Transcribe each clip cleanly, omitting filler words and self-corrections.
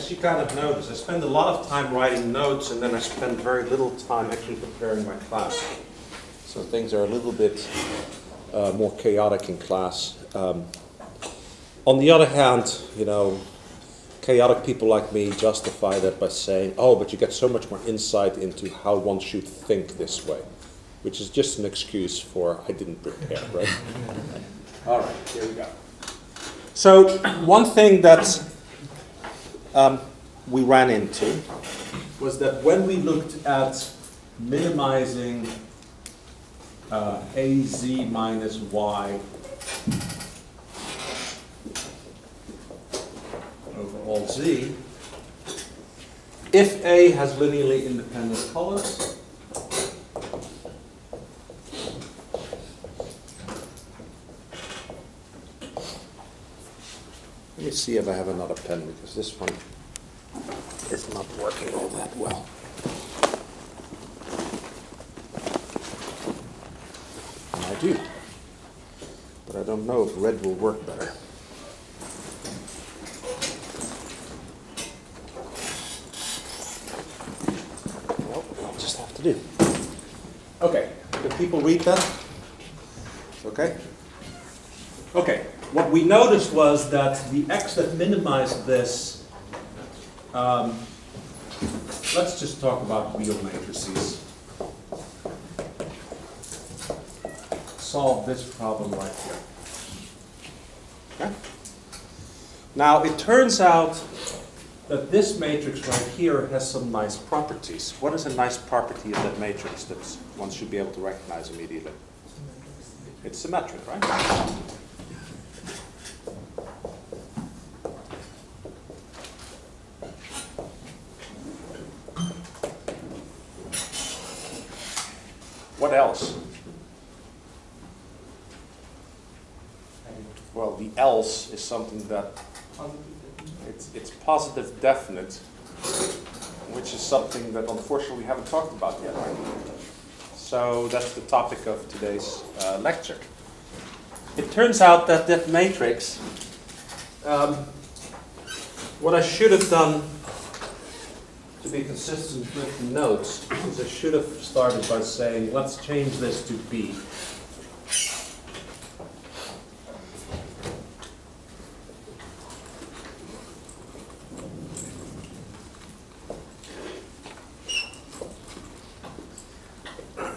as you kind of notice, I spend a lot of time writing notes and then I spend very little time actually preparing my class. So things are a little bit more chaotic in class. On the other hand, you know, chaotic people like me justify that by saying, oh, but you get so much more insight into how one should think this way, which is just an excuse for I didn't prepare, right? All right, here we go. So one thing that we ran into was that when we looked at minimizing AZ minus Y over all Z, if A has linearly independent colors, let me see if I have another pen, because this one is not working all that well. And I do, but I don't know if red will work better. Well, I'll just have to do. Okay, can people read that? Okay? Okay. What we noticed was that the x that minimized this, let's just talk about real matrices. Solve this problem right here. Okay? Now, it turns out that this matrix right here has some nice properties. What is a nice property of that matrix that one should be able to recognize immediately? It's symmetric, right? What else? Well, the else is something that it's positive definite, which is something that unfortunately we haven't talked about yet, right? So that's the topic of today's lecture. It turns out that that matrix, what I should have done to be consistent with the notes is I should have started by saying, let's change this to B.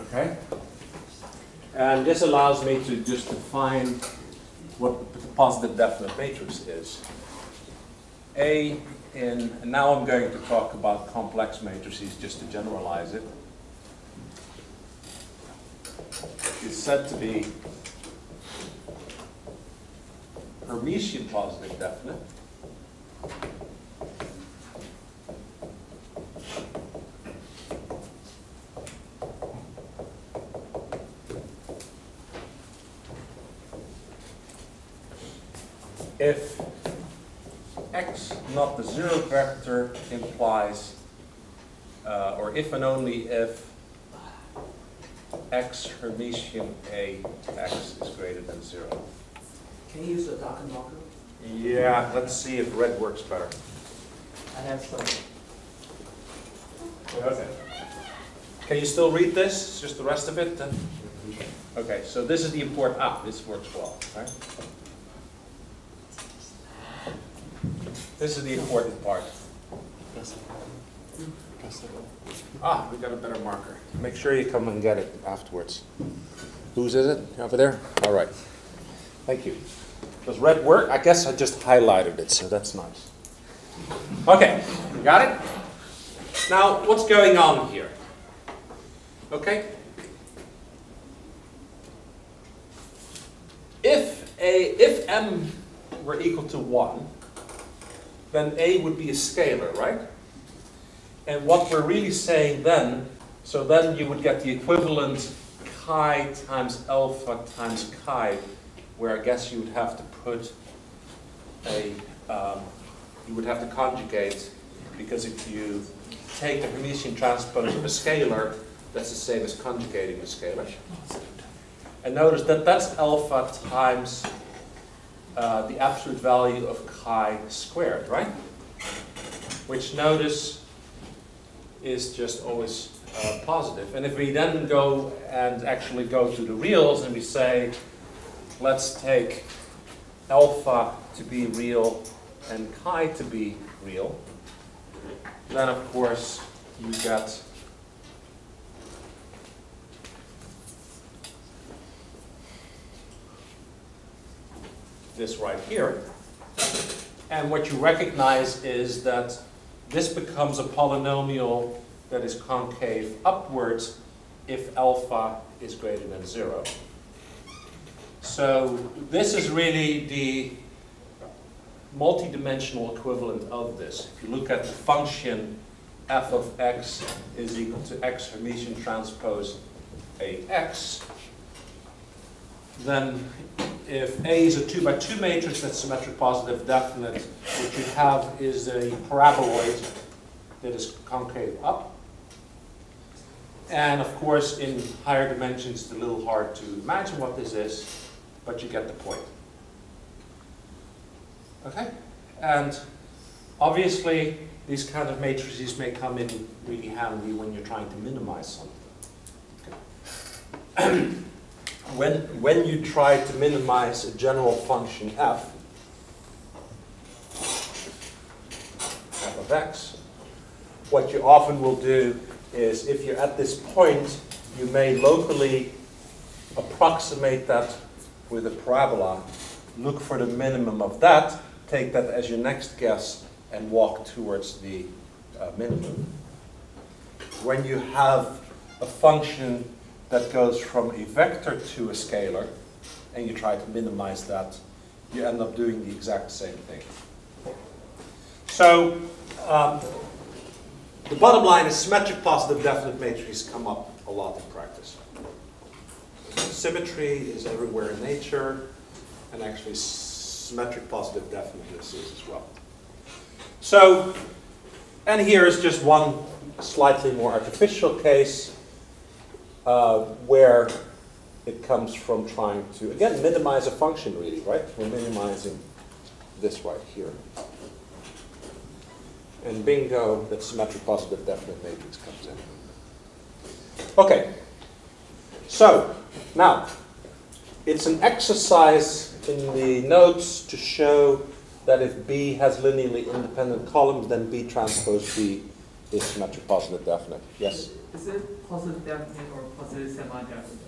Okay? And this allows me to just define what the positive definite matrix is. A in, and now I'm going to talk about complex matrices just to generalize it. It's said to be Hermitian positive definite. If x not the zero vector implies, or if and only if x Hermitian A x is greater than 0. Can you use a darker marker? Yeah, let's see if red works better. I have some. Okay. Can you still read this? Just the rest of it? Okay, so this is the important, this works well, right? This is the important part. We got a better marker. Make sure you come and get it afterwards. Whose is it? Over there? All right. Thank you. Does red work? I guess I just highlighted it, so that's nice. Okay, you got it? Now, what's going on here? Okay? If m were equal to 1, then A would be a scalar, right? And what we're really saying then, so then you would get the equivalent chi times alpha times chi, where I guess you would have to put a, you would have to conjugate, because if you take the Hermitian transpose of a scalar, that's the same as conjugating a scalar. And notice that that's alpha times the absolute value of chi squared, right? which notice is just always positive. And if we then go and actually go to the reals and we say, let's take alpha to be real and chi to be real, then of course you get this right here. And what you recognize is that this becomes a polynomial that is concave upwards if alpha is greater than 0. So this is really the multidimensional equivalent of this. If you look at the function f of x is equal to x Hermitian transpose ax, then if A is a 2 by 2 matrix that's symmetric positive definite, what you have is a paraboloid that is concave up. And of course, in higher dimensions, it's a little hard to imagine what this is, but you get the point. Okay? And obviously, these kind of matrices may come in really handy when you're trying to minimize something. Okay. When you try to minimize a general function f of x, what you often will do is, if you're at this point, you may locally approximate that with a parabola, look for the minimum of that, take that as your next guess, and walk towards the minimum. When you have a function that goes from a vector to a scalar, and you try to minimize that, you end up doing the exact same thing. So, the bottom line is symmetric positive definite matrices come up a lot in practice. Symmetry is everywhere in nature, and actually symmetric positive definiteness is as well. So, and here is just one slightly more artificial case where it comes from trying to, again, minimize a function really, right? We're minimizing this right here. And bingo, that symmetric positive definite matrix comes in. Okay, so now, it's an exercise in the notes to show that if B has linearly independent columns, then B transpose B is symmetric positive definite. Yes? Is it positive definite or positive semi-definite?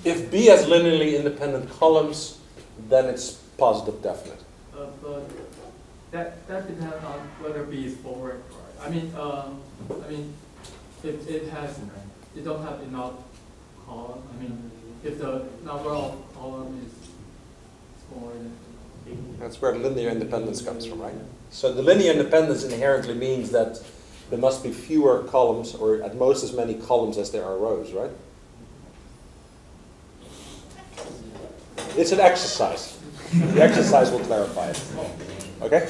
If B has linearly independent columns, then it's positive definite. But that depends on whether B is forward. Right? I mean, if it don't have enough column. I mean, if the number of column is smaller than 8. That's where linear independence comes from, right? So the linear independence inherently means that there must be fewer columns, or at most as many columns as there are rows, right? It's an exercise. The exercise will clarify it. Okay?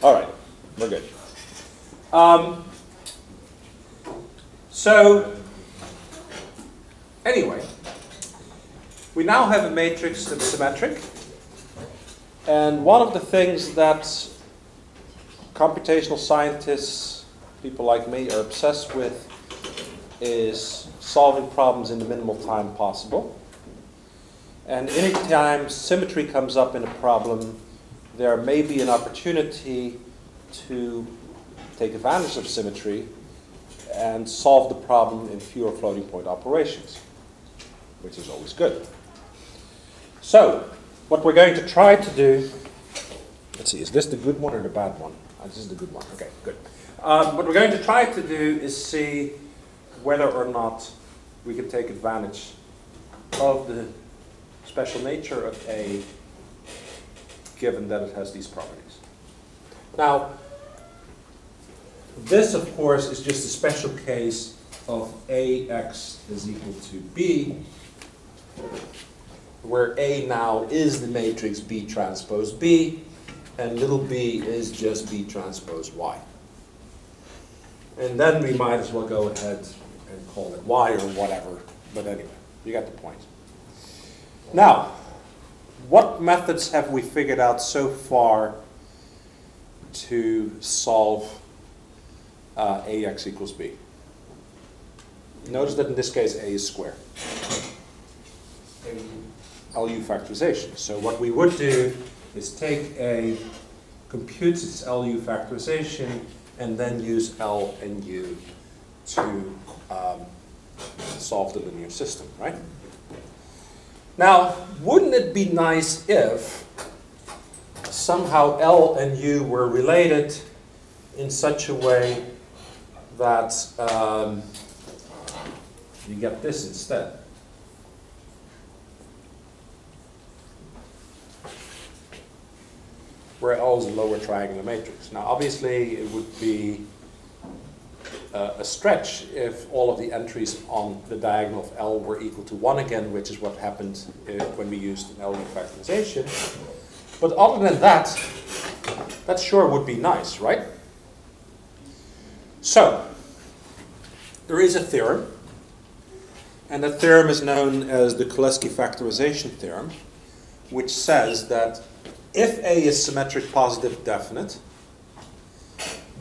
All right, we're good. So, anyway, we now have a matrix that's symmetric. And one of the things that computational scientists, people like me, are obsessed with is solving problems in the minimal time possible. And anytime symmetry comes up in a problem, there may be an opportunity to take advantage of symmetry and solve the problem in fewer floating point operations, which is always good. So, what we're going to try to do, let's see, is this the good one or the bad one? This is the good one, okay, good. What we're going to try to do is see whether or not we can take advantage of the special nature of A, given that it has these properties. Now, this, of course, is just a special case of AX is equal to B, where A now is the matrix B transpose B, and little b is just B transpose Y. And then we might as well go ahead and call it Y or whatever, but anyway, you got the point. Now, what methods have we figured out so far to solve AX equals B? Notice that in this case A is square. LU factorization. So what we would do is compute its LU factorization and then use L and U to solve the linear system, right? Now, wouldn't it be nice if somehow L and U were related in such a way that you get this instead? Where L is a lower triangular matrix. Now, obviously, it would be a stretch if all of the entries on the diagonal of L were equal to 1 again, which is what happened when we used an LU factorization. But other than that, that sure would be nice, right? So, there is a theorem, and that theorem is known as the Cholesky factorization theorem, which says that if A is symmetric, positive, definite,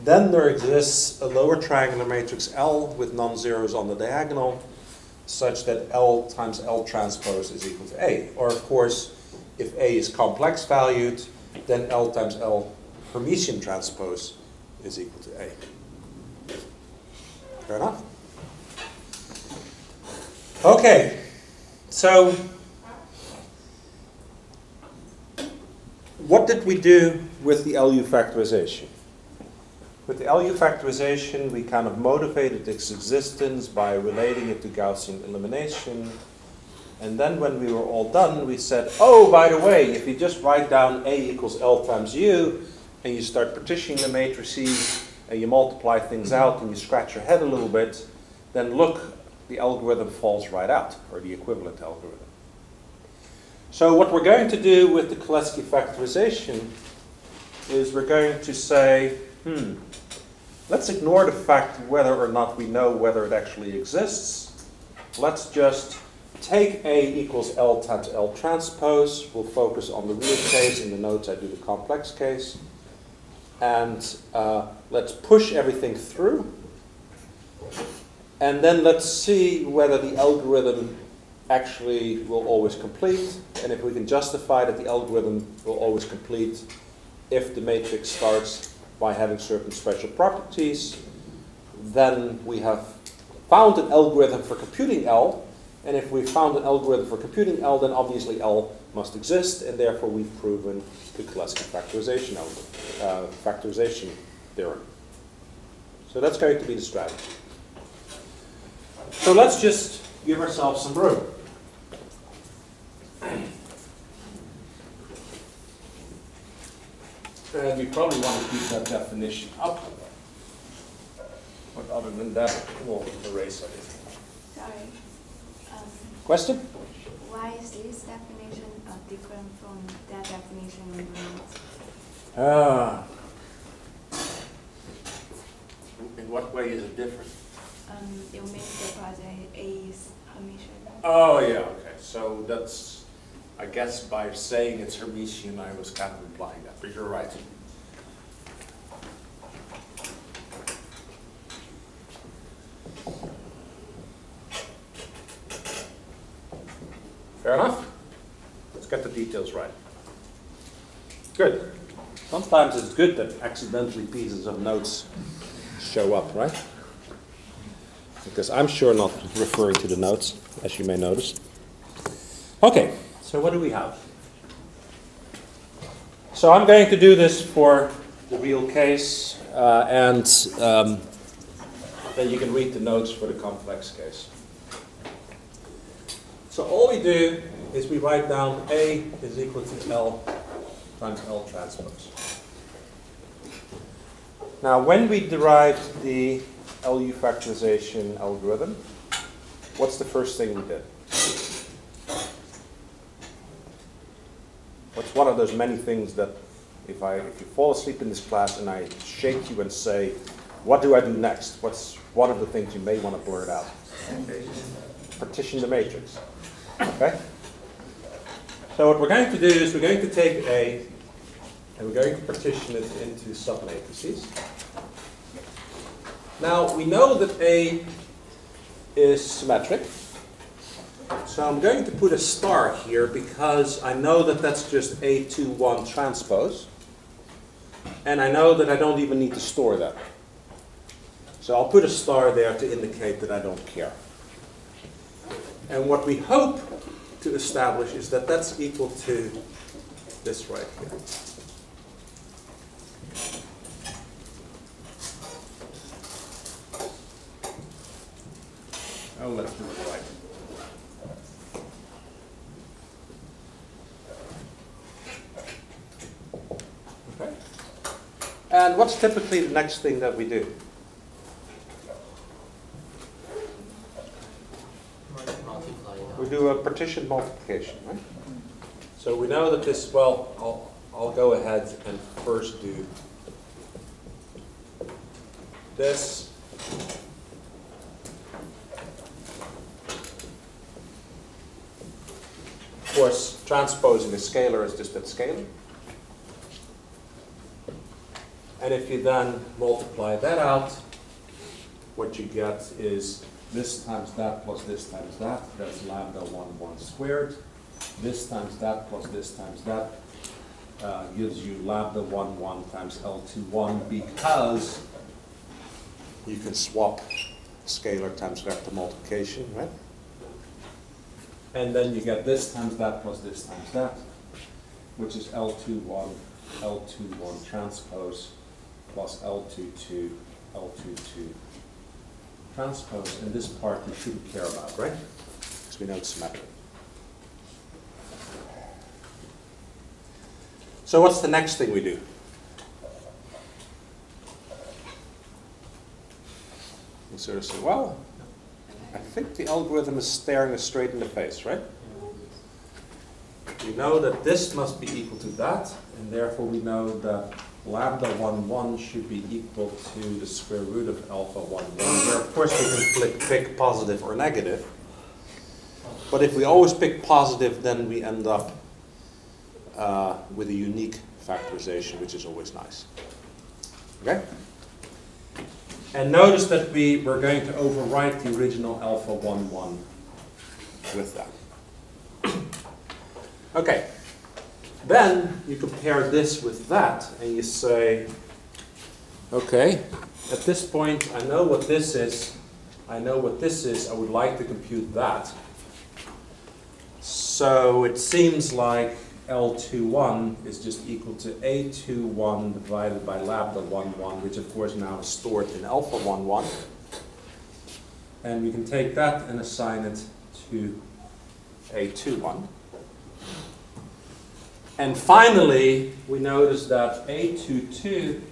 then there exists a lower triangular matrix L with non-zeros on the diagonal, such that L times L transpose is equal to A. Or, of course, if A is complex valued, then L times L Hermitian transpose is equal to A. Fair enough? Okay, so what did we do with the LU factorization? With the LU factorization, we kind of motivated its existence by relating it to Gaussian elimination. And then when we were all done, we said, oh, by the way, if you just write down A equals L times U, and you start partitioning the matrices, and you multiply things out, and you scratch your head a little bit, then look, the algorithm falls right out, or the equivalent algorithm. So what we're going to do with the Cholesky factorization is we're going to say, let's ignore the fact whether or not we know whether it actually exists. Let's just take A equals L times L transpose. We'll focus on the real case. In the notes I do the complex case. And let's push everything through. And then let's see whether the algorithm actually will always complete. And if we can justify that the algorithm will always complete if the matrix starts by having certain special properties, then we have found an algorithm for computing L. And if we've found an algorithm for computing L, then obviously L must exist, and therefore we've proven the Cholesky factorization theorem. So that's going to be the strategy. So let's just give ourselves some room. And we probably want to keep that definition up. But other than that, we'll erase everything. Sorry. Question? Why is this definition different from that definition in the notes? In what way is it different? You mean because A is Hermitian? Oh, yeah, okay. So that's, I guess by saying it's Hermitian, I was kind of implying that, but you're right. Fair enough? Let's get the details right. Good. Sometimes it's good that accidentally pieces of notes show up, right? Because I'm sure not referring to the notes, as you may notice. Okay, so what do we have? So I'm going to do this for the real case, and then you can read the notes for the complex case. So all we do is we write down A is equal to L times L transpose. Now, when we derived the LU factorization algorithm, what's the first thing we did? What's one of those many things that if you fall asleep in this class and I shake you and say, what do I do next? What's one of the things you may want to blurt out? Partition the matrix. Okay? So what we're going to do is we're going to take A and we're going to partition it into submatrices. Now we know that A is symmetric. So I'm going to put a star here because I know that that's just A21 transpose. And I know that I don't even need to store that. So I'll put a star there to indicate that I don't care. And what we hope to establish is that that's equal to this right here. Oh, let's do it right. Okay. And what's typically the next thing that we do? We do a partition multiplication, right? So we know that this, well, I'll go ahead and first do this. Of course, transposing a scalar is just that scalar. And if you then multiply that out, what you get is this times that plus this times that. That's lambda 1 squared. This times that plus this times that gives you lambda 1 times L21 because you can swap scalar times vector multiplication, right? And then you get this times that plus this times that, which is L21 transpose plus L22 transpose. And this part we shouldn't care about, right? Because we know it's symmetric. So what's the next thing we do? We sort of say, well, I think the algorithm is staring us straight in the face, right? We know that this must be equal to that, and therefore we know that lambda 1 should be equal to the square root of alpha 1, where of course we can pick positive or negative. But if we always pick positive, then we end up with a unique factorization, which is always nice. Okay? And notice that we're going to overwrite the original alpha 1 with that. Okay. Then you compare this with that, and you say, okay, at this point I know what this is. I know what this is. I would like to compute that. So it seems like L21 is just equal to A21 divided by lambda 1, which of course now is stored in alpha 1. And we can take that and assign it to A21. And finally, we notice that A22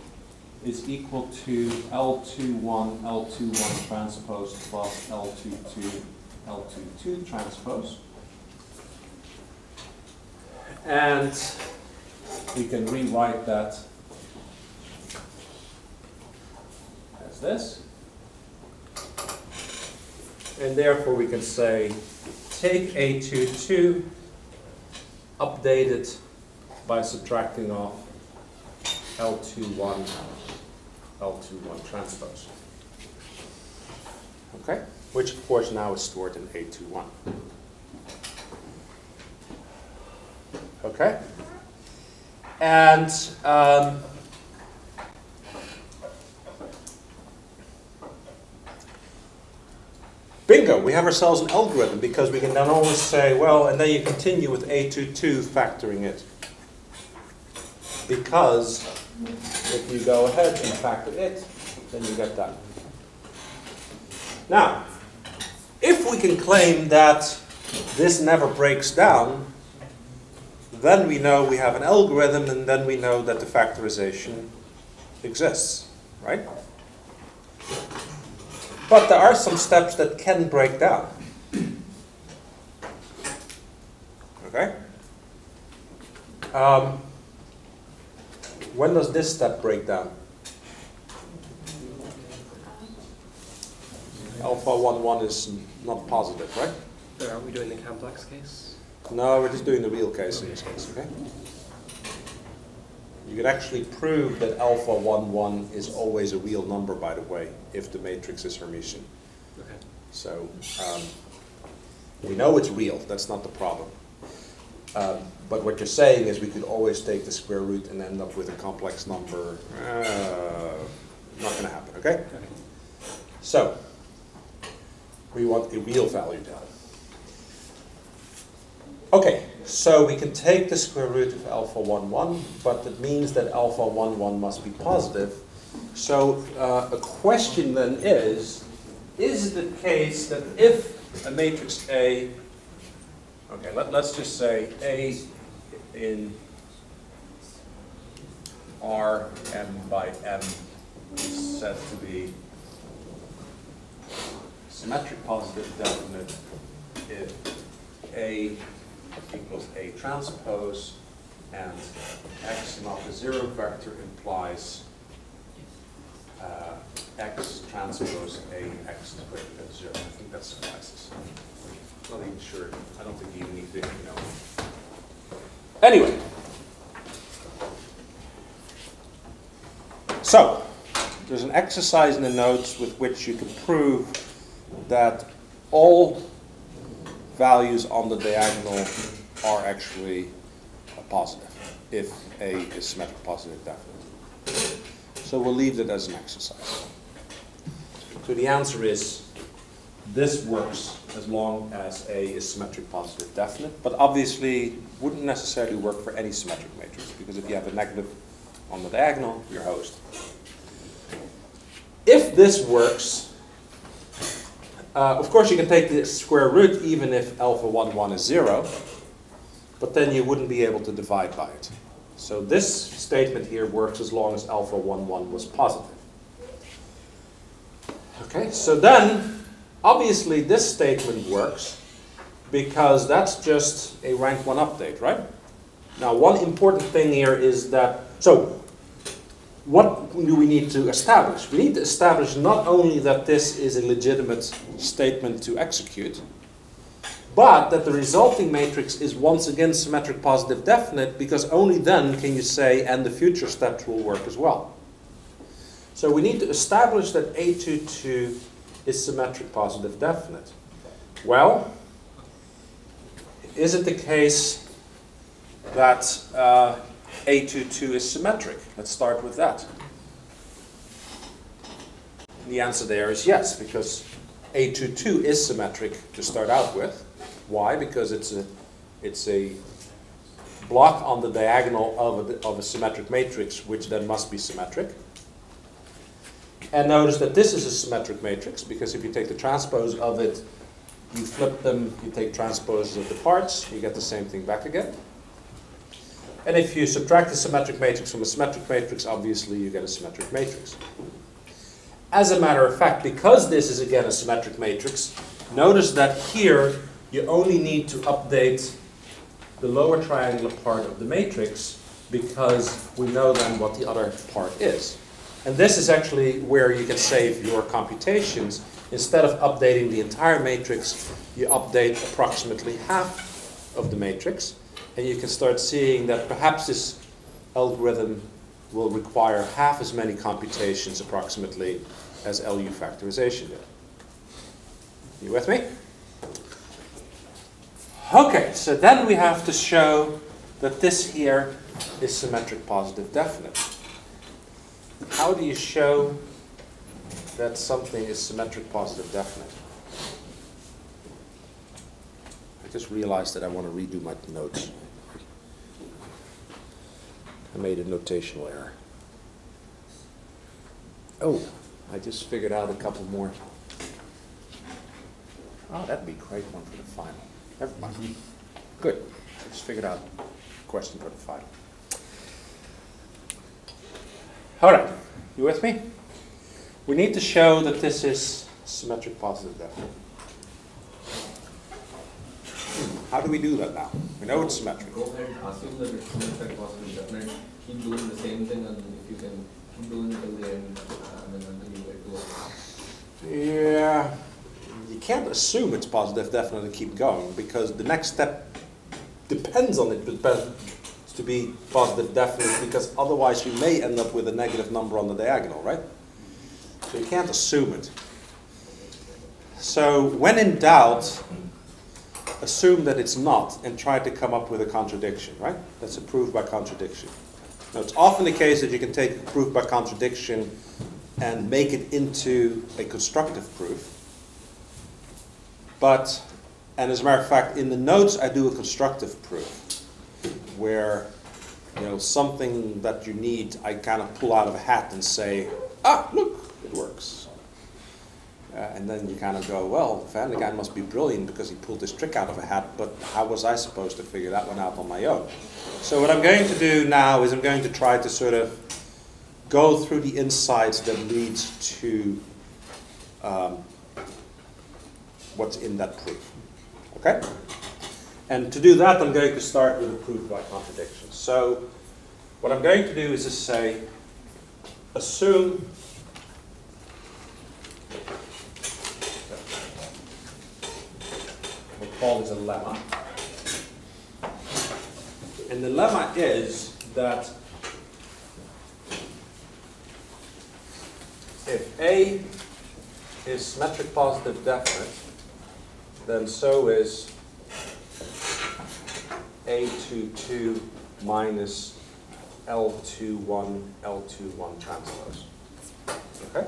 is equal to L21 transpose plus L22 transpose. And we can rewrite that as this. And therefore we can say, take A22, update it by subtracting off L21 transpose. Okay? Which of course now is stored in A21. Okay? And bingo, we have ourselves an algorithm because we can then always say, well, and then you continue with A22 factoring it. Because if you go ahead and factor it, then you get that. Now, if we can claim that this never breaks down, then we know we have an algorithm, and then we know that the factorization exists, right? But there are some steps that can break down. Okay? When does this step break down? Alpha 1 is not positive, right? Are we doing the complex case? No, we're just doing the real case in this case, okay? You can actually prove that alpha 1, 1 is always a real number, by the way, if the matrix is Hermitian. Okay. So we know it's real, that's not the problem. But what you're saying is we could always take the square root and end up with a complex number. Not going to happen, okay? So we want a real value down. Okay, so we can take the square root of alpha 1, 1, but it means that alpha 1, 1 must be positive. So a question then is it the case that if a matrix A, okay, let's just say A in R m by m is said to be symmetric positive definite if A equals A transpose and x not a zero vector implies x transpose A x squared at 0. I think that suffices. I'm not even sure. I don't think you even need to know. Anyway. So, there's an exercise in the notes with which you can prove that all values on the diagonal are actually positive if A is symmetric positive definite. So we'll leave it as an exercise. So the answer is this works as long as A is symmetric positive definite, but obviously wouldn't necessarily work for any symmetric matrix, because if you have a negative on the diagonal, you're hosed. If this works, of course you can take the square root even if alpha 1, 1 is 0, but then you wouldn't be able to divide by it. So this statement here works as long as alpha 1, 1 was positive. Okay, so then obviously this statement works because that's just a rank 1 update, right? Now one important thing here is that, so what do we need to establish? We need to establish not only that this is a legitimate statement to execute, but that the resulting matrix is once again symmetric positive definite, because only then can you say, and the future steps will work as well. So we need to establish that A22 is symmetric positive definite. Well, is it the case that A22 is symmetric? Let's start with that. The answer there is yes, because A22 is symmetric to start out with. Why? Because it's a block on the diagonal of a symmetric matrix, which then must be symmetric. And notice that this is a symmetric matrix, because if you take the transpose of it, you flip them, you take transposes of the parts, you get the same thing back again. And if you subtract the symmetric matrix from a symmetric matrix, obviously you get a symmetric matrix. As a matter of fact, because this is again a symmetric matrix, notice that here you only need to update the lower triangular part of the matrix, because we know then what the other part is. And this is actually where you can save your computations. Instead of updating the entire matrix, you update approximately half of the matrix, and you can start seeing that perhaps this algorithm will require half as many computations approximately as LU factorization did. You with me? Okay, so then we have to show that this here is symmetric positive definite. How do you show that something is symmetric positive definite? I just realized that I want to redo my notes. I made a notational error. Oh, I just figured out a couple more. Oh, that'd be a great one for the final. Never mind. Good. I just figured out a question for the final. All right, you with me? We need to show that this is symmetric positive definite. How do we do that now? We know it's symmetric. Go ahead, assume that it's symmetric positive definite. Keep doing the same thing, and if you can keep doing it till the end, and then until you get to a... Yeah, you can't assume it's positive definite and keep going, because the next step depends on it to be positive definite, because otherwise you may end up with a negative number on the diagonal, right? So you can't assume it. So when in doubt, assume that it's not and try to come up with a contradiction, right? That's a proof by contradiction. Now, it's often the case that you can take a proof by contradiction and make it into a constructive proof. But, and as a matter of fact, in the notes I do a constructive proof where, something that you need, I kind of pull out of a hat and say, ah, look, it works. And then you kind of go, well, Van de guy must be brilliant because he pulled this trick out of a hat, but how was I supposed to figure that one out on my own? So what I'm going to do now is I'm going to try to sort of go through the insights that leads to what's in that proof. Okay? And to do that, I'm going to start with a proof by contradiction. So what I'm going to do is just say, assume we'll call this a lemma. And the lemma is that if A is symmetric positive definite, then so is A22 minus L21 transpose. Okay?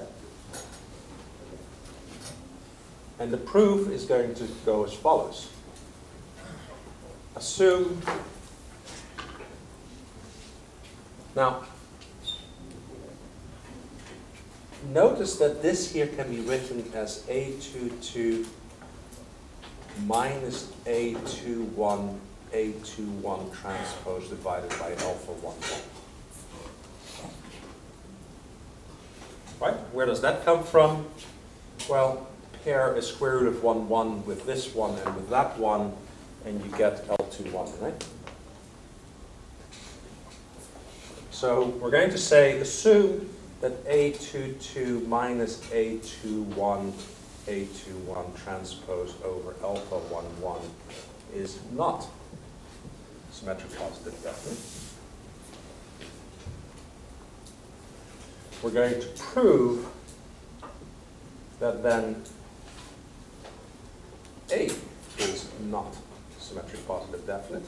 And the proof is going to go as follows. Assume, now, notice that this here can be written as A22 minus A21 transpose divided by alpha 1, 1. Right? Where does that come from? Well, pair a square root of 1, 1 with this one and with that one, and you get L21, right? So we're going to say, assume that A22 minus A21 transpose over alpha 1, 1 is not symmetric positive definite. We're going to prove that then A is not symmetric positive definite.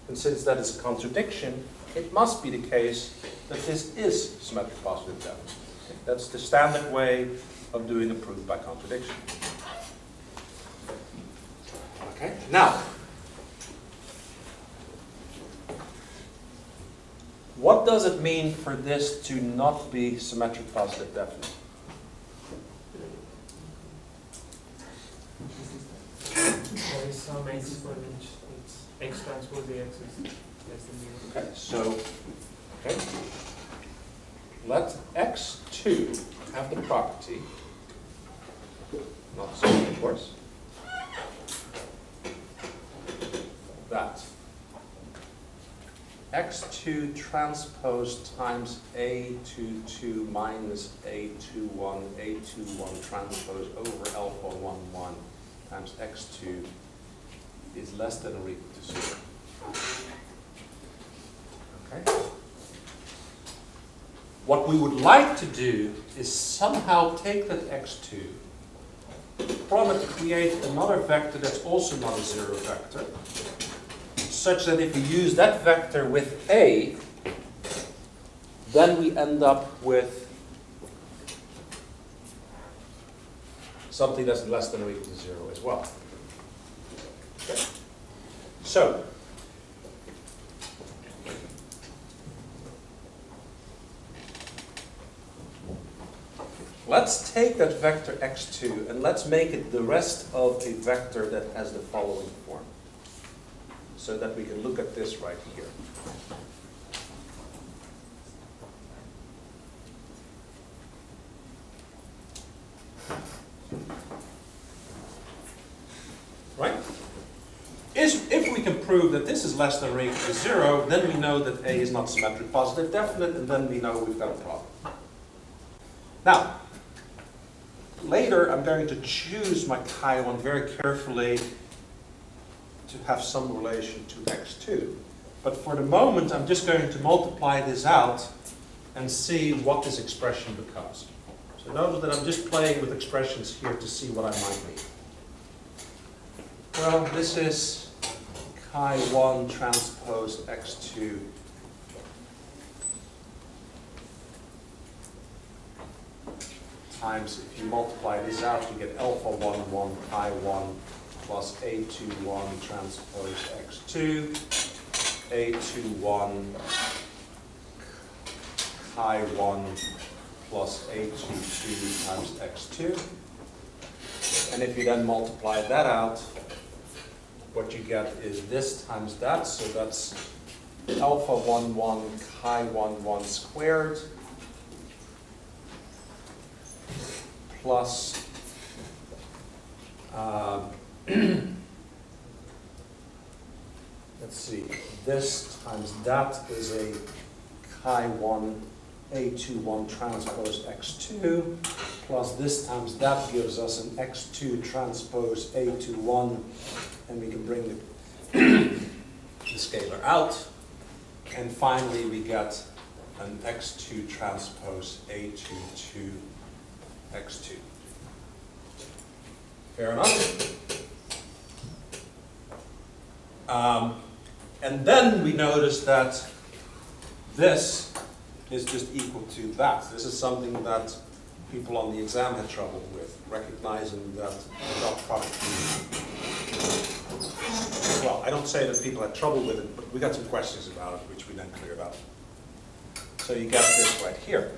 And since that is a contradiction, it must be the case that this is symmetric positive definite. That's the standard way of doing a proof by contradiction. Okay, now, what does it mean for this to not be symmetric positive definite? There is some x for which it's x transpose ax is less than 0. Okay, so, let x2 have the property, not so of course, that x2 transpose times a22 minus a21 transpose over alpha 1, 1 times x2 is less than or equal to 0. Okay? What we would like to do is somehow take that x2, from it create another vector that's also not a 0 vector, such that if we use that vector with A, then we end up with something that's less than or equal to 0 as well. Okay? So, let's take that vector x2 and let's make it the rest of a vector that has the following form, so that we can look at this right here. Right? If we can prove that this is less than or equal to 0, then we know that A is not symmetric positive definite, and then we know we've got a problem. Now, later I'm going to choose my chi1 very carefully to have some relation to x2. But for the moment, I'm just going to multiply this out and see what this expression becomes. So notice that I'm just playing with expressions here to see what I might mean. Well, this is chi1 transpose x2 times, if you multiply this out, you get alpha 1, 1, chi1 plus a21 transpose x2, a21 chi1 plus a22 times x2. And if you then multiply that out, what you get is this times that, so that's alpha 1, 1 chi1, 1 squared plus let's see, this times that is a chi1 a21 transpose x2 plus this times that gives us an x2 transpose a21, and we can bring the scalar out, and finally we get an x2 transpose a22 x2. Fair enough? And then we notice that this is just equal to that. This is something that people on the exam had trouble with, recognizing that the dot product. Well, I don't say that people had trouble with it, but we got some questions about it, which we then cleared up. So you get this right here.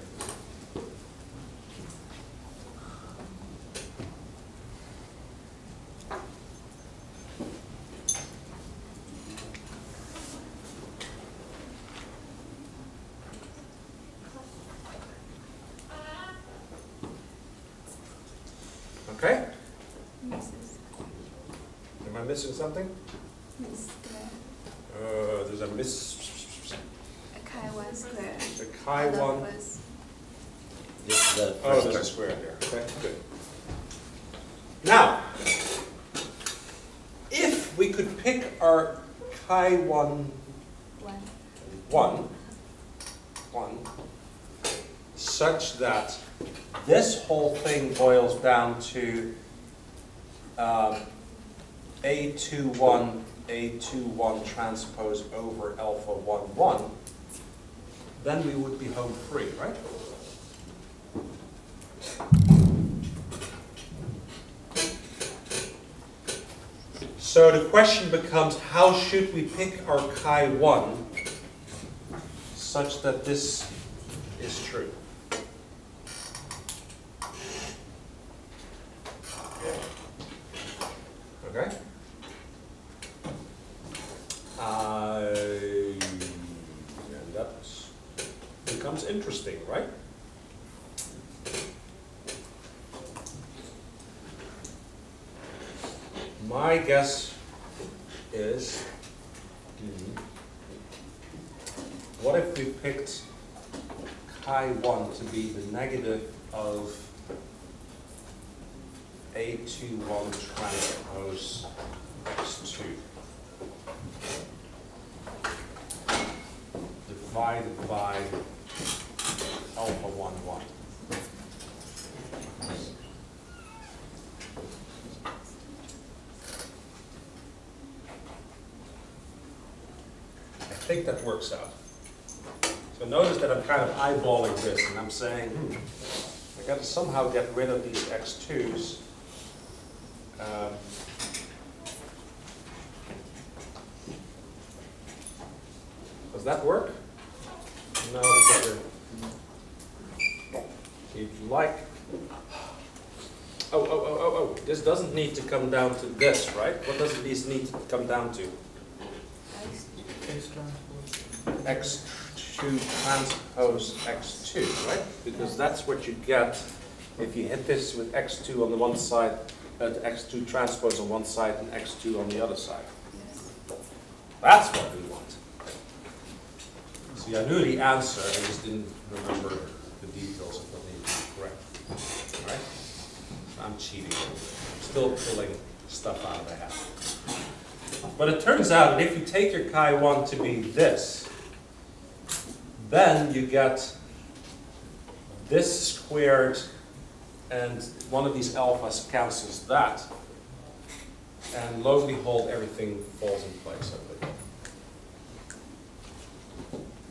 Okay? Am I missing something? There's a miss. A chi1 square. The chi1. Oh, there's a square there. Okay, good. Now, if we could pick our chi1 1 such that this whole thing boils down to A21 transpose over alpha 1, 1, then we would be home free, right? So the question becomes, how should we pick our chi1 such that this is true? Okay? And that becomes interesting, right? My guess is, what if we picked chi1 to be the negative of A21 transpose x2 divided by alpha 1, 1. I think that works out. So notice that I'm kind of eyeballing this, and I'm saying, I got to somehow get rid of these x2s. Does that work? No, it doesn't. If you like. Oh, this doesn't need to come down to this, right? What does this need to come down to? X2 transpose x2, right? Because that's what you get if you hit this with x2 on the one side, x2 transpose on one side and x2 on the other side. That's what we want. See, I knew the answer, I just didn't remember the details of what needed to be correct. Right? I'm cheating. I'm still pulling stuff out of the hat. But it turns out that if you take your chi1 to be this, then you get this squared, and one of these alphas cancels that. And lo and behold, everything falls in place over there.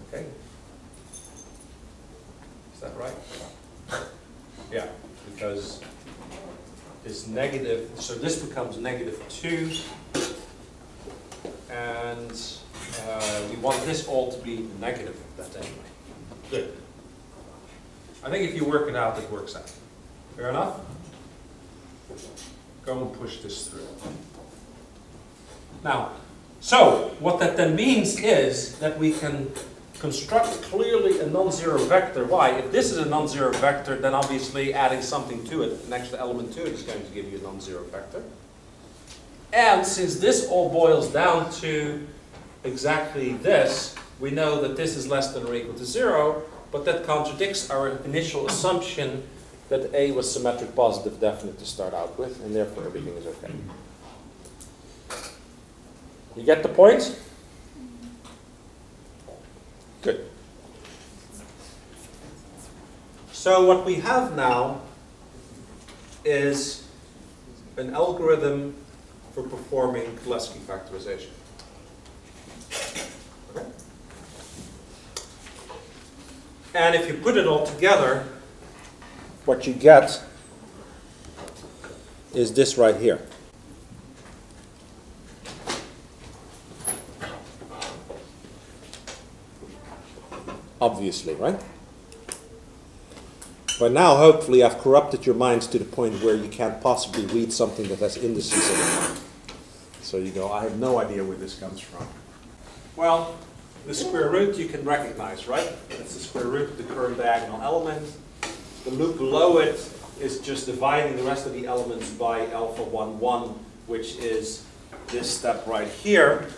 Okay? Is that right? Yeah, because it's negative, so this becomes -2, and we want this all to be negative, that anyway. Good. I think if you work it out, it works out. Fair enough? Go and push this through. Now, so what that then means is that we can construct clearly a non-zero vector. Why? If this is a non-zero vector, then obviously adding something to it, an extra element to it, is going to give you a non-zero vector. And since this all boils down to exactly this, we know that this is less than or equal to 0, but that contradicts our initial assumption that A was symmetric positive definite to start out with, and therefore everything is okay. You get the point? Good. So what we have now is an algorithm for performing Cholesky factorization. Okay. And if you put it all together, what you get is this right here. Obviously, right? But now, hopefully, I've corrupted your minds to the point where you can't possibly read something that has indices in it. So you go, I have no idea where this comes from. Well, the square root you can recognize, right? That's the square root of the current diagonal element. The loop below it is just dividing the rest of the elements by alpha 1, 1, which is this step right here.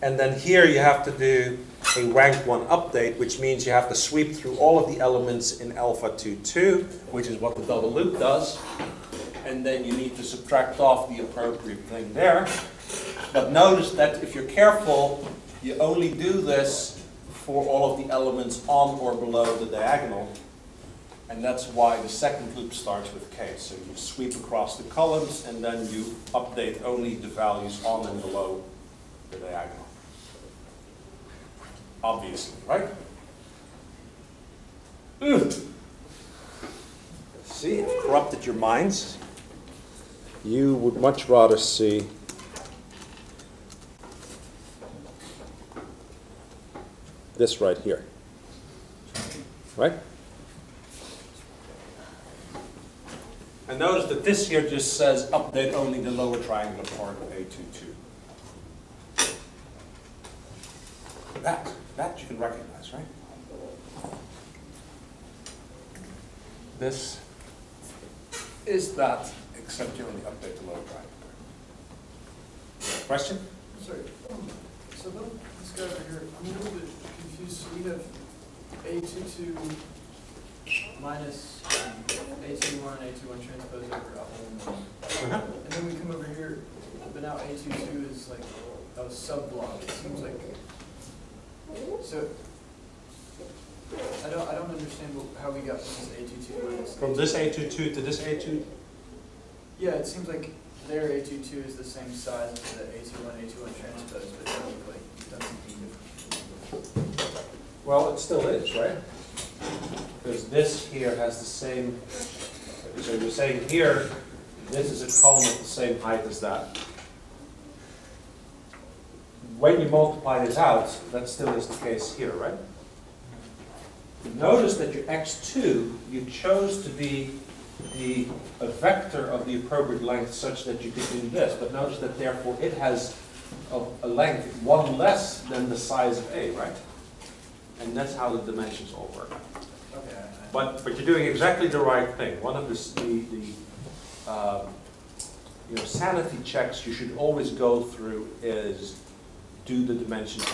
And then here you have to do a rank 1 update, which means you have to sweep through all of the elements in alpha 2, 2, which is what the double loop does. And then you need to subtract off the appropriate thing there. But notice that if you're careful, you only do this for all of the elements on or below the diagonal. And that's why the second loop starts with K. So you sweep across the columns, and then you update only the values on and below the diagonal. Obviously, right? See, I've corrupted your minds. You would much rather see this right here, right? And notice that this here just says update only the lower triangular part of A22. That you can recognize, right? This is that, except you only update the lower triangular. Question? Sorry. So this guy over here, I'm a little bit confused. So we have A22 minus A21 and A21 transpose over alpha 1. And then we come over here, but now A22 is like a sub-block. It seems like. So I don't understand how we got from this A22 minus. From this A22 to this A2? Yeah, it seems like their A22 is the same size as the A21 transpose, but technically it doesn't something different. Well, it still is, right? Because this here has the same, so you're saying here, this is a column of the same height as that. When you multiply this out, that still is the case here, right? Notice that your x2, you chose to be a vector of the appropriate length such that you could do this. But notice that therefore it has a length 1 less than the size of A, right? And that's how the dimensions all work. Okay. But you're doing exactly the right thing. One of the sanity checks you should always go through is, do the dimensions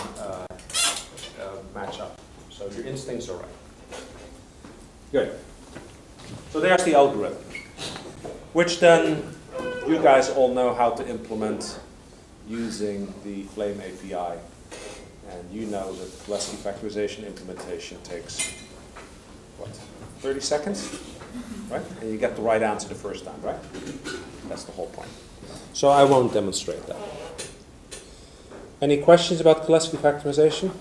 match up? So your instincts are right. Good. So there's the algorithm, which then you guys all know how to implement using the Flame API. And you know that the Cholesky factorization implementation takes, what, 30 seconds? Right? And you get the right answer the first time, right? That's the whole point. So I won't demonstrate that. Any questions about Cholesky factorization?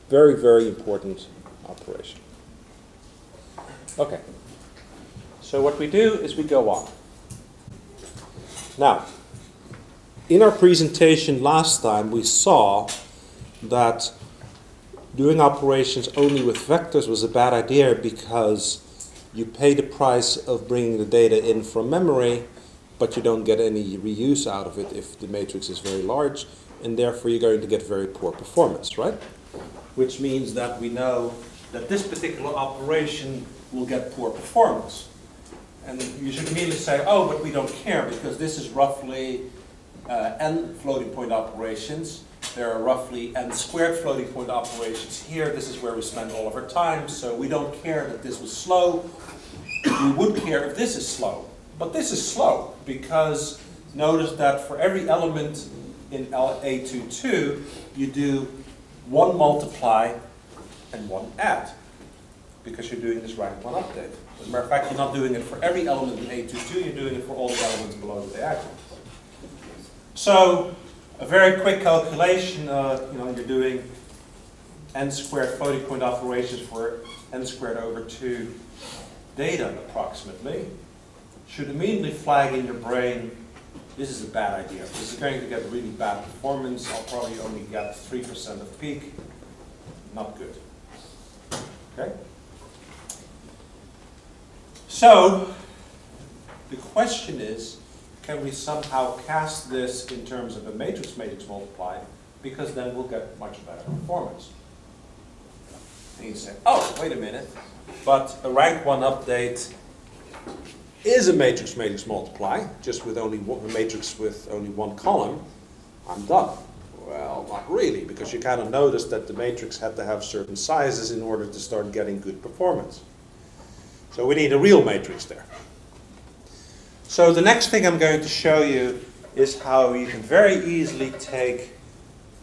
Very, very important operation. Okay. So what we do is we go on. Now, in our presentation last time, we saw that doing operations only with vectors was a bad idea because you pay the price of bringing the data in from memory, but you don't get any reuse out of it if the matrix is very large, and therefore you're going to get very poor performance, right? Which means that we know that this particular operation will get poor performance. And you should immediately say, oh, but we don't care because this is roughly n floating point operations. There are roughly n squared floating point operations here. This is where we spend all of our time, so we don't care that this was slow. We would care if this is slow. But this is slow because notice that for every element in A22, you do one multiply and one add because you're doing this rank 1 update. As a matter of fact, you're not doing it for every element in A22, you're doing it for all the elements below the diagonal. So a very quick calculation, you're doing n squared floating point operations for n squared over 2 data approximately, should immediately flag in your brain, this is a bad idea. This is going to get really bad performance. I'll probably only get 3% of peak. Not good. Okay? So, the question is, can we somehow cast this in terms of a matrix-matrix multiply, because then we'll get much better performance. And you say, oh, wait a minute, but a rank 1 update is a matrix-matrix multiply, just with only one, a matrix with only one column. I'm done. Well, not really, because you kind of noticed that the matrix had to have certain sizes in order to start getting good performance. So we need a real matrix there. So the next thing I'm going to show you is how you can very easily take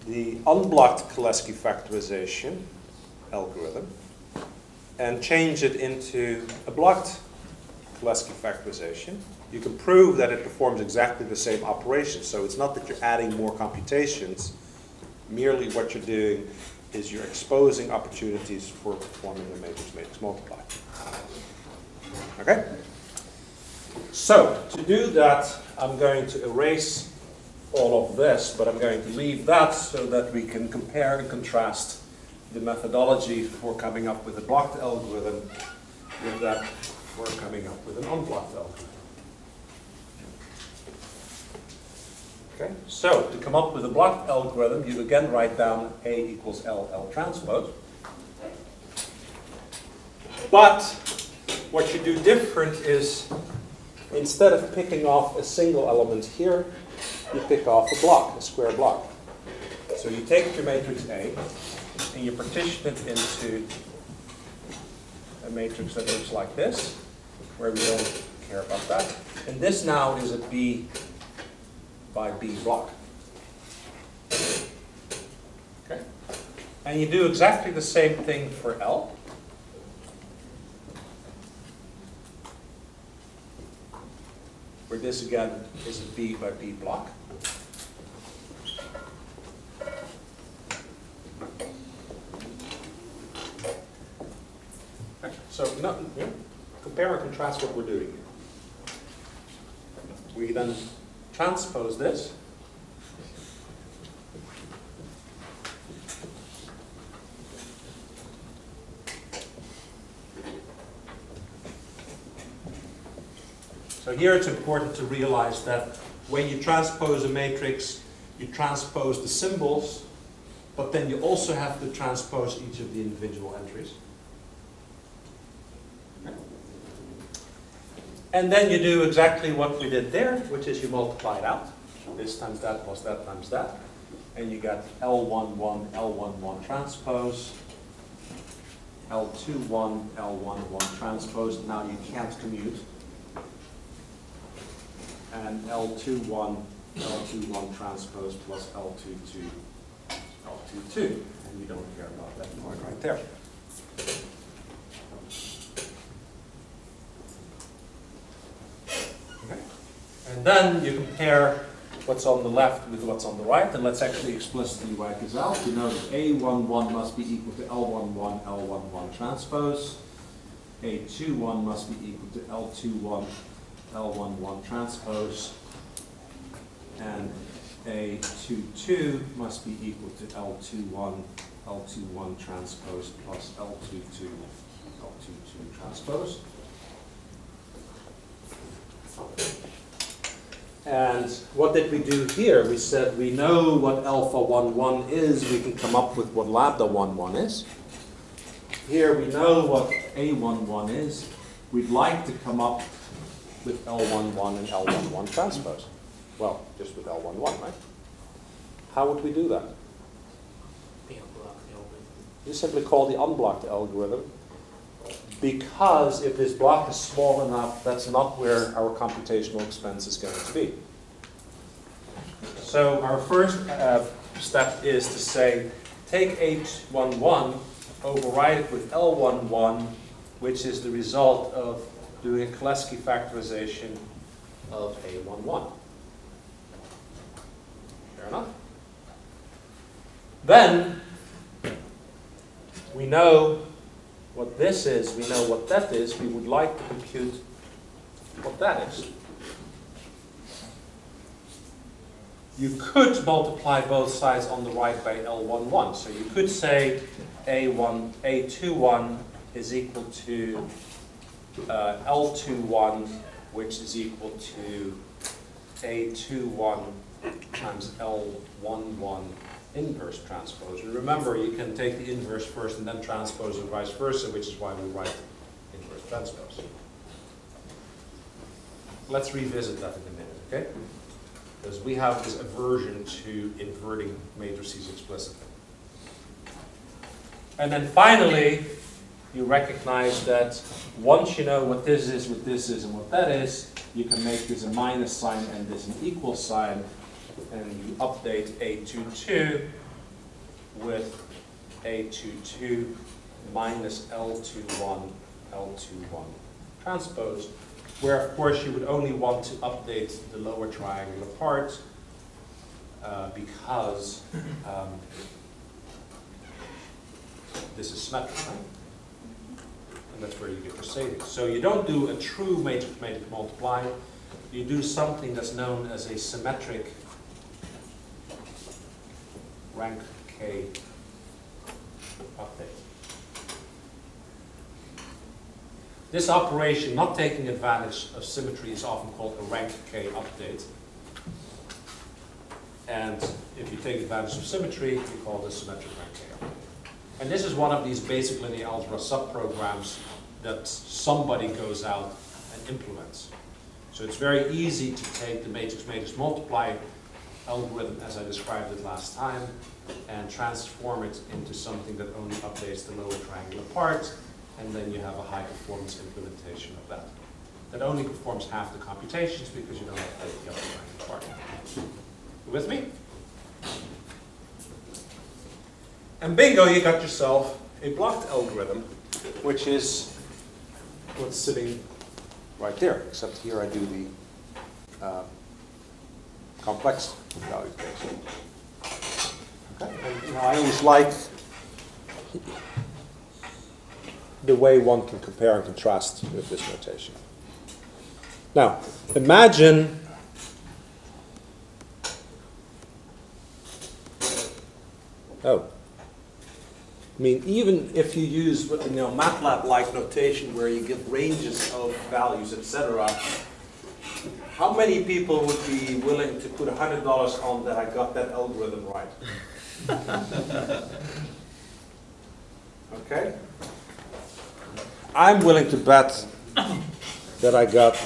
the unblocked Cholesky factorization algorithm and change it into a blocked Cholesky factorization. You can prove that it performs exactly the same operation. So it's not that you're adding more computations. Merely what you're doing is you're exposing opportunities for performing a matrix-matrix multiply. Okay? So to do that, I'm going to erase all of this, but I'm going to leave that so that we can compare and contrast the methodology for coming up with a blocked algorithm with that for coming up with an unblocked algorithm. Okay, so to come up with a blocked algorithm, you again write down A equals L transpose. But what you do different is, instead of picking off a single element here, you pick off a block, a square block. So you take your matrix A and you partition it into a matrix that looks like this, where we don't care about that. And this now is a B by B block. Okay? And you do exactly the same thing for L. Where this again is a B by B block. Okay. So compare and contrast what we're doing here. We then transpose this. So here it's important to realize that when you transpose a matrix, you transpose the symbols, but then you also have to transpose each of the individual entries. Okay. And then you do exactly what we did there, which is you multiply it out. This times that plus that times that. And you got L11, L11 transpose, L21, L11 transpose. Now you can't commute. And L21, L21 transpose plus L22 L22, and we don't care about that point right there. Okay. And then you compare what's on the left with what's on the right, and let's actually explicitly write this out. You know that A11 must be equal to L11 L11 transpose. A21 must be equal to L21 L11 transpose. And A22 must be equal to L21 L21 transpose plus L22 L22 transpose. And what did we do here? We said we know what alpha 11 is. We can come up with what lambda 11 is. Here we know what A11 is. We'd like to come up with L11 and L11 transpose. Well, just with L11, right? How would we do that? You simply call the unblocked algorithm, because if this block is small enough, that's not where our computational expense is going to be. So our first step is to say, take H11, override it with L11, which is the result of doing a Cholesky factorization of A11. Fair enough? Then, we know what this is, we know what that is, we would like to compute what that is. You could multiply both sides on the right by L11. So you could say A21 is equal to L21, which is equal to A21 times L11 inverse transpose. And remember, you can take the inverse first and then transpose and vice versa, which is why we write inverse transpose. Let's revisit that in a minute, okay? Because we have this aversion to inverting matrices explicitly. And then finally, you recognize that once you know what this is, and what that is, you can make this a minus sign and this an equal sign, and you update A22 with A22 minus L21 L21 transpose, where of course you would only want to update the lower triangular part because this is symmetric, right? And that's where you get your savings. So you don't do a true matrix multiply, you do something that's known as a symmetric rank K update. This operation, not taking advantage of symmetry, is often called a rank K update. And if you take advantage of symmetry, you call this symmetric rank K update. And this is one of these basic linear algebra subprograms that somebody goes out and implements. So it's very easy to take the matrix multiply algorithm as I described it last time and transform it into something that only updates the lower triangular part, and then you have a high performance implementation of that. That only performs half the computations because you don't update the other triangular part. You with me? And bingo, you got yourself a blocked algorithm, which is what's sitting right there, except here I do the complex value case. Okay, and you know, I always like the way one can compare and contrast with this notation. Now, imagine I mean, even if you use MATLAB-like notation where you give ranges of values, etc., how many people would be willing to put $100 on that I got that algorithm right? Okay? I'm willing to bet that I got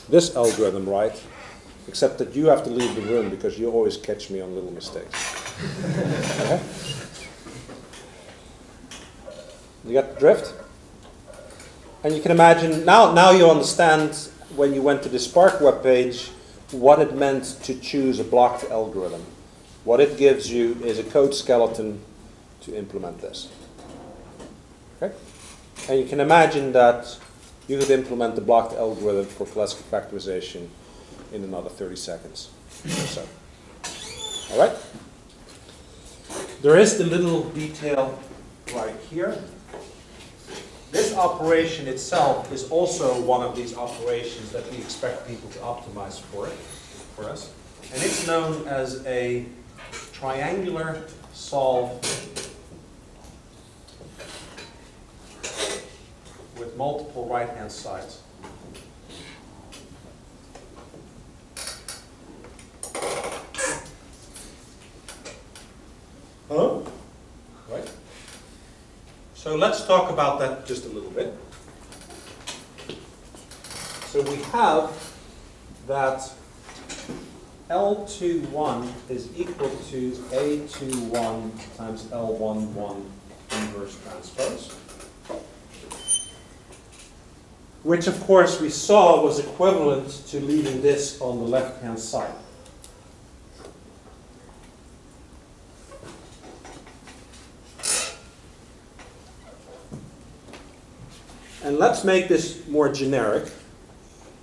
this algorithm right, except that you have to leave the room because you always catch me on little mistakes. Okay? You got the drift? And you can imagine, now you understand when you went to the Spark webpage, what it meant to choose a blocked algorithm. What it gives you is a code skeleton to implement this. Okay? And you can imagine that you could implement the blocked algorithm for Cholesky factorization in another 30 seconds or so. All right? There is the little detail right here. This operation itself is also one of these operations that we expect people to optimize for us. And it's known as a triangular solve with multiple right-hand sides. Huh? Right? So let's talk about that just a little bit. So we have that L21 is equal to A21 times L11 inverse transpose, which of course we saw was equivalent to leaving this on the left-hand side. And let's make this more generic.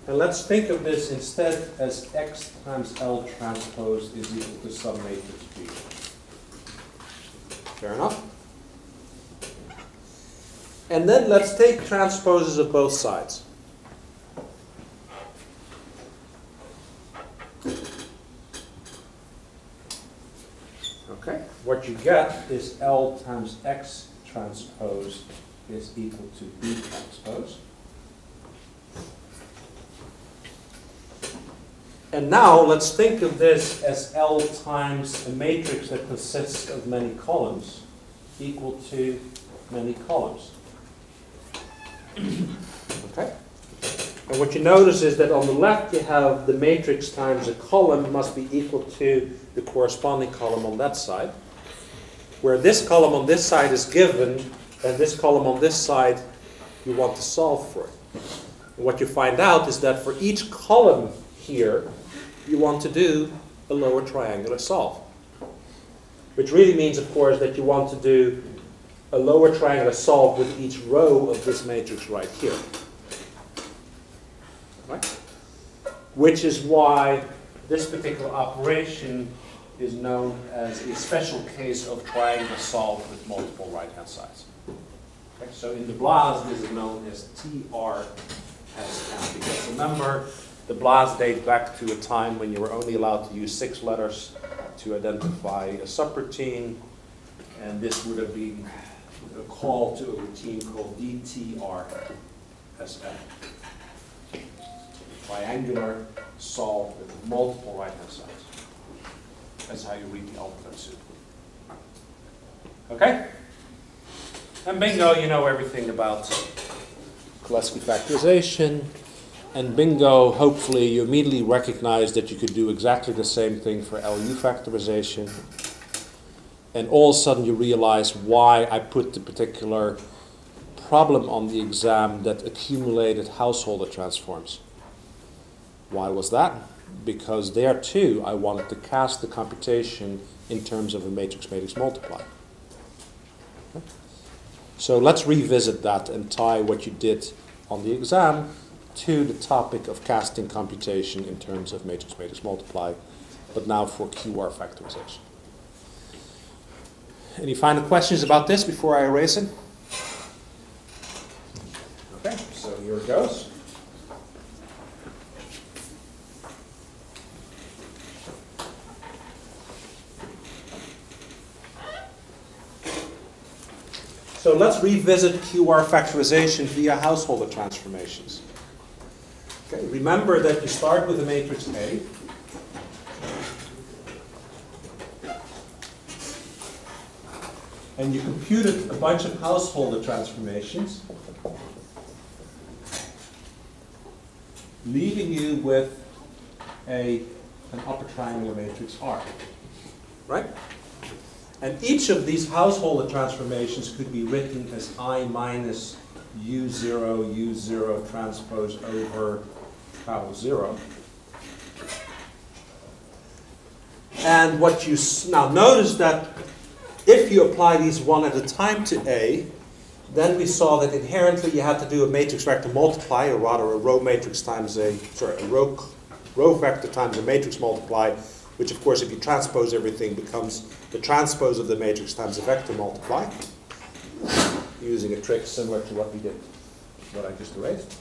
And let's think of this instead as X times L transpose is equal to some matrix B. Fair enough? And then let's take transposes of both sides. Okay? What you get is L times X transpose is equal to B transpose. And now let's think of this as L times a matrix that consists of many columns equal to many columns. Okay? And what you notice is that on the left you have the matrix times a column must be equal to the corresponding column on that side, where this column on this side is given and this column on this side you want to solve for it. And what you find out is that for each column here you want to do a lower triangular solve. Which really means, of course, that you want to do a lower triangular solve with each row of this matrix right here. Right? Which is why this particular operation is known as a special case of triangular solve with multiple right-hand sides. Okay? So in the BLAS, this is known as TRSM, because remember, the BLAS date back to a time when you were only allowed to use 6 letters to identify a subroutine, and this would have been a call to a routine called DTRSM. Triangular solve with multiple right-hand sides. That's how you read the alphabet soup. Okay? And bingo, you know everything about Cholesky factorization. And bingo, hopefully you immediately recognize that you could do exactly the same thing for LU factorization. And all of a sudden you realize why I put the particular problem on the exam that accumulated householder transforms. Why was that? Because there too I wanted to cast the computation in terms of a matrix-matrix multiply. Okay. So let's revisit that and tie what you did on the exam to the topic of casting computation in terms of matrix-matrix multiply, but now for QR factorization. Any final questions about this before I erase it? Okay, so here it goes. So let's revisit QR factorization via householder transformations. Okay, remember that you start with a matrix A. And you computed a bunch of householder transformations, leaving you with an upper triangular matrix R. Right? And each of these householder transformations could be written as I minus U0 transpose over Power 0. And what you now notice that if you apply these one at a time to A, then we saw that inherently you had to do a matrix vector multiply, or rather a row matrix times a row vector times a matrix multiply, which of course if you transpose everything becomes the transpose of the matrix times a vector multiply, using a trick similar to what we did, what I just erased.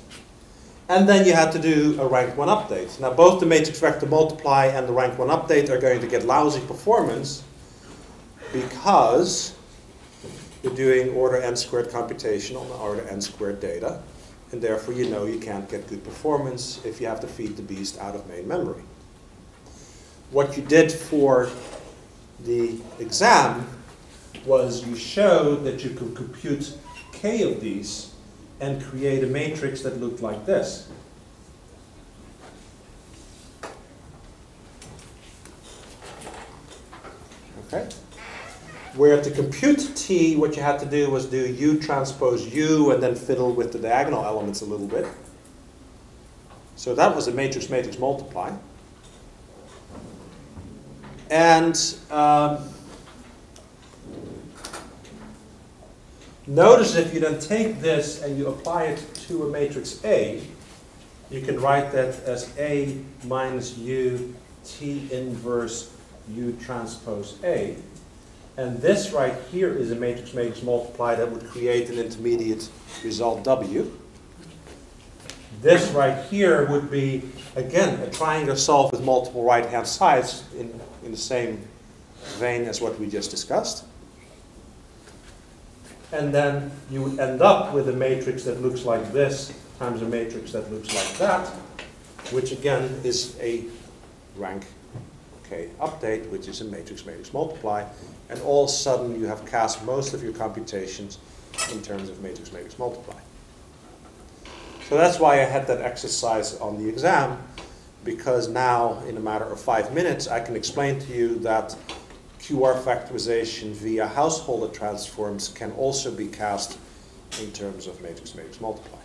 And then you had to do a rank 1 update. Now both the matrix vector multiply and the rank 1 update are going to get lousy performance because you're doing order n squared computation on the order n squared data, and therefore you know you can't get good performance if you have to feed the beast out of main memory. What you did for the exam was you showed that you could compute k of these and create a matrix that looked like this. Okay? Where to compute T, what you had to do was do U transpose U and then fiddle with the diagonal elements a little bit. So that was a matrix-matrix multiply. And notice if you then take this and you apply it to a matrix A, you can write that as A minus U T inverse U transpose A. And this right here is a matrix-matrix multiply that would create an intermediate result W. This right here would be, again, a triangle solved with multiple right-hand sides in the same vein as what we just discussed. And then you would end up with a matrix that looks like this times a matrix that looks like that, which again is a rank K update, which is a matrix-matrix multiply. And all of a sudden you have cast most of your computations in terms of matrix-matrix multiply. So that's why I had that exercise on the exam, because now in a matter of 5 minutes I can explain to you that QR factorization via householder transforms can also be cast in terms of matrix-matrix multiply.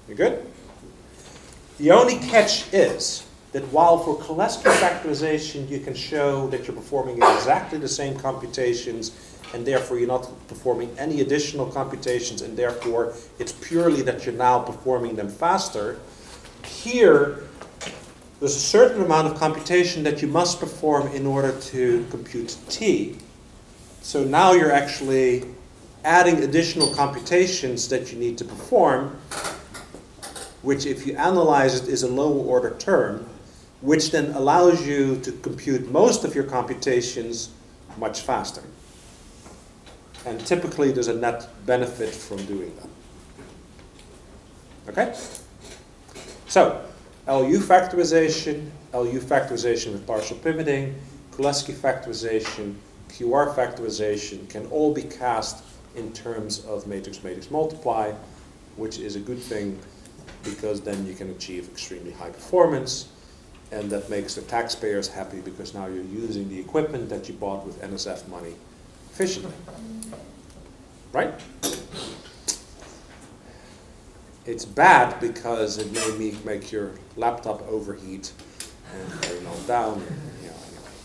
You good? The only catch is that while for Cholesky factorization you can show that you're performing exactly the same computations and therefore you're not performing any additional computations and therefore it's purely that you're now performing them faster, here there's a certain amount of computation that you must perform in order to compute T. So now you're actually adding additional computations that you need to perform, which if you analyze it is a lower order term, which then allows you to compute most of your computations much faster. And typically there's a net benefit from doing that. Okay? So, LU factorization with partial pivoting, Cholesky factorization, QR factorization can all be cast in terms of matrix-matrix multiply, which is a good thing because then you can achieve extremely high performance, and that makes the taxpayers happy because now you're using the equipment that you bought with NSF money efficiently. Right? It's bad because it may make your laptop overheat and burn on down. And, you know,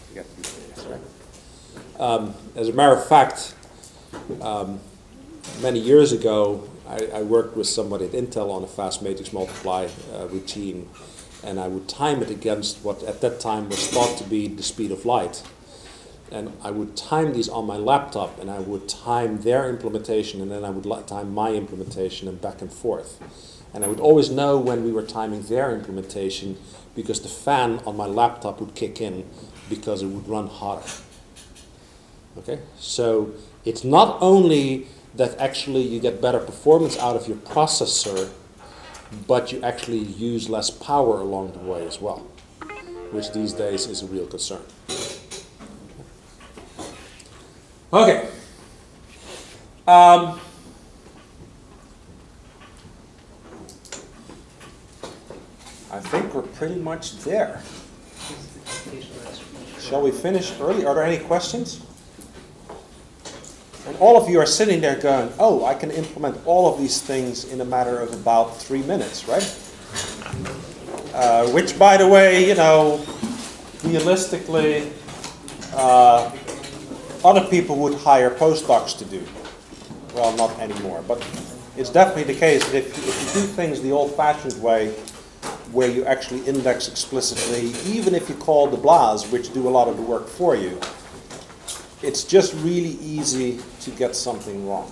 you get these things, right? As a matter of fact, many years ago, I worked with somebody at Intel on a fast matrix multiply routine, and I would time it against what at that time was thought to be the speed of light. And I would time these on my laptop, and I would time their implementation, and then I would time my implementation, and back and forth. And I would always know when we were timing their implementation because the fan on my laptop would kick in because it would run hotter. Okay? So it's not only that actually you get better performance out of your processor, but you actually use less power along the way as well, which these days is a real concern. Okay. I think we're pretty much there. Shall we finish early? Are there any questions? And all of you are sitting there going, oh, I can implement all of these things in a matter of about 3 minutes, right? Which, by the way, you know, realistically, other people would hire postdocs to do. Well, not anymore, but it's definitely the case that if you do things the old-fashioned way, where you actually index explicitly, even if you call the BLAs, which do a lot of the work for you, it's just really easy to get something wrong.